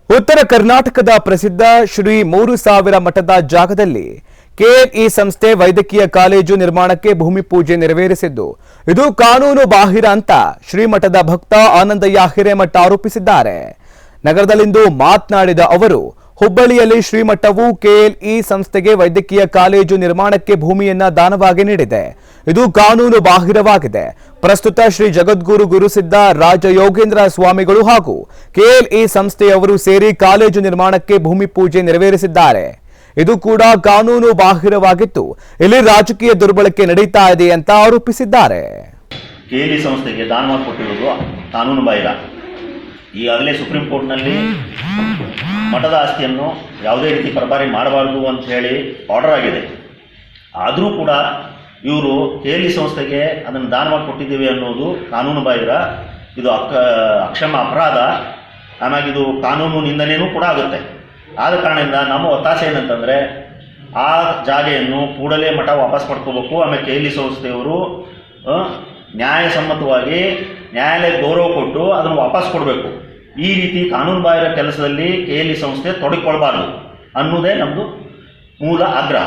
ಉತ್ತರ ಕರ್ನಾಟಕದ ಪ್ರಸಿದ್ಧ ಶ್ರೀ 3000 ಮಠದ ಜಾಗದಲ್ಲಿ ಕೆಎಲ್ಇ ಸಂಸ್ಥೆ ವೈದ್ಯಕೀಯ ಕಾಲೇಜು ನಿರ್ಮಾಣಕ್ಕೆ ಭೂಮಿ ಪೂಜೆ ನೆರವೇರಿಸಿದ್ದು ಇದು ಕಾನೂನು ಬಾಹಿರ ಅಂತ ಶ್ರೀಮಠದ ಭಕ್ತ ಆನಂದಯ್ಯ ಹಿರೇಮಠ ಆರೋಪಿಸಿದ್ದಾರೆ. ನಗರದಲ್ಲಿಂದು ಮಾತನಾಡಿದ ಅವರು, ಹುಬ್ಬಳ್ಳಿಯಲ್ಲಿ ಶ್ರೀಮಠವು ಕೆಎಲ್ಇ ಸಂಸ್ಥೆಗೆ ವೈದ್ಯಕೀಯ ಕಾಲೇಜು ನಿರ್ಮಾಣಕ್ಕೆ ಭೂಮಿಯನ್ನ ದಾನವಾಗಿ ನೀಡಿದೆ. ಇದು ಕಾನೂನು ಬಾಹಿರವಾಗಿದೆ. ಪ್ರಸ್ತುತ ಶ್ರೀ ಜಗದ್ಗುರು ಗುರುಸಿದ್ಧ ರಾಜಯೋಗೇಂದ್ರ ಸ್ವಾಮಿಗಳು ಹಾಗೂ ಕೆಎಲ್ಇ ಸಂಸ್ಥೆಯವರು ಸೇರಿ ಕಾಲೇಜು ನಿರ್ಮಾಣಕ್ಕೆ ಭೂಮಿ ಪೂಜೆ ನೆರವೇರಿಸಿದ್ದಾರೆ. ಇದು ಕೂಡ ಕಾನೂನು ಬಾಹಿರವಾಗಿತ್ತು. ಇಲ್ಲಿ ರಾಜಕೀಯ ದುರ್ಬಳಕೆ ನಡೀತಾ ಇದೆ ಅಂತ ಆರೋಪಿಸಿದ್ದಾರೆ. ಕೆಎಲ್ಇ ಸಂಸ್ಥೆಗೆ ದಾನವಾಗಿ ಕೊಟ್ಟಿರುವುದು ಕಾನೂನು ಬಾಹಿರ. ಈಗಾಗಲೇ ಸುಪ್ರೀಂ ಕೋರ್ಟ್ನಲ್ಲಿ ಮಠದ ಆಸ್ತಿಯನ್ನು ಯಾವುದೇ ರೀತಿ ಪರಭಾರೆ ಮಾಡಬಾರದು ಅಂತ ಹೇಳಿ ಆರ್ಡರ್ ಆಗಿದೆ. ಆದರೂ ಕೂಡ ಇವರು ಕೆಎಲ್ಇ ಸಂಸ್ಥೆಗೆ ಅದನ್ನು ದಾನವಾಗಿ ಕೊಟ್ಟಿದ್ದೀವಿ ಅನ್ನೋದು ಕಾನೂನು ಬಾಹಿರ. ಇದು ಅಕ್ಷಮ ಅಪರಾಧ. ಆಮೇಲೆ ಇದು ಕಾನೂನು ನಿಂದನೆಯೂ ಕೂಡ ಆಗುತ್ತೆ. ಆದ ಕಾರಣದಿಂದ ನಮ್ಮ ಒತ್ತಾಸೆ ಏನಂತಂದರೆ ಆ ಜಾಗೆಯನ್ನು ಕೂಡಲೇ ಮಠ ವಾಪಸ್ ಪಡ್ಕೋಬೇಕು. ಆಮೇಲೆ ಕೆಎಲ್ಇ ಸಂಸ್ಥೆಯವರು ನ್ಯಾಯಸಮ್ಮತವಾಗಿ ನ್ಯಾಯಾಲಯ ಗೌರವ ಕೊಟ್ಟು ಅದನ್ನು ವಾಪಸ್ ಕೊಡಬೇಕು. ಈ ರೀತಿ ಕಾನೂನು ಬಾಹಿರ ಕೆಲಸದಲ್ಲಿ ಕೆಎಲ್ಇ ಸಂಸ್ಥೆ ತೊಡಗಿಕೊಳ್ಬಾರ್ದು ಅನ್ನೋದೇ ನಮ್ಮದು ಮೂಲ ಆಗ್ರಹ.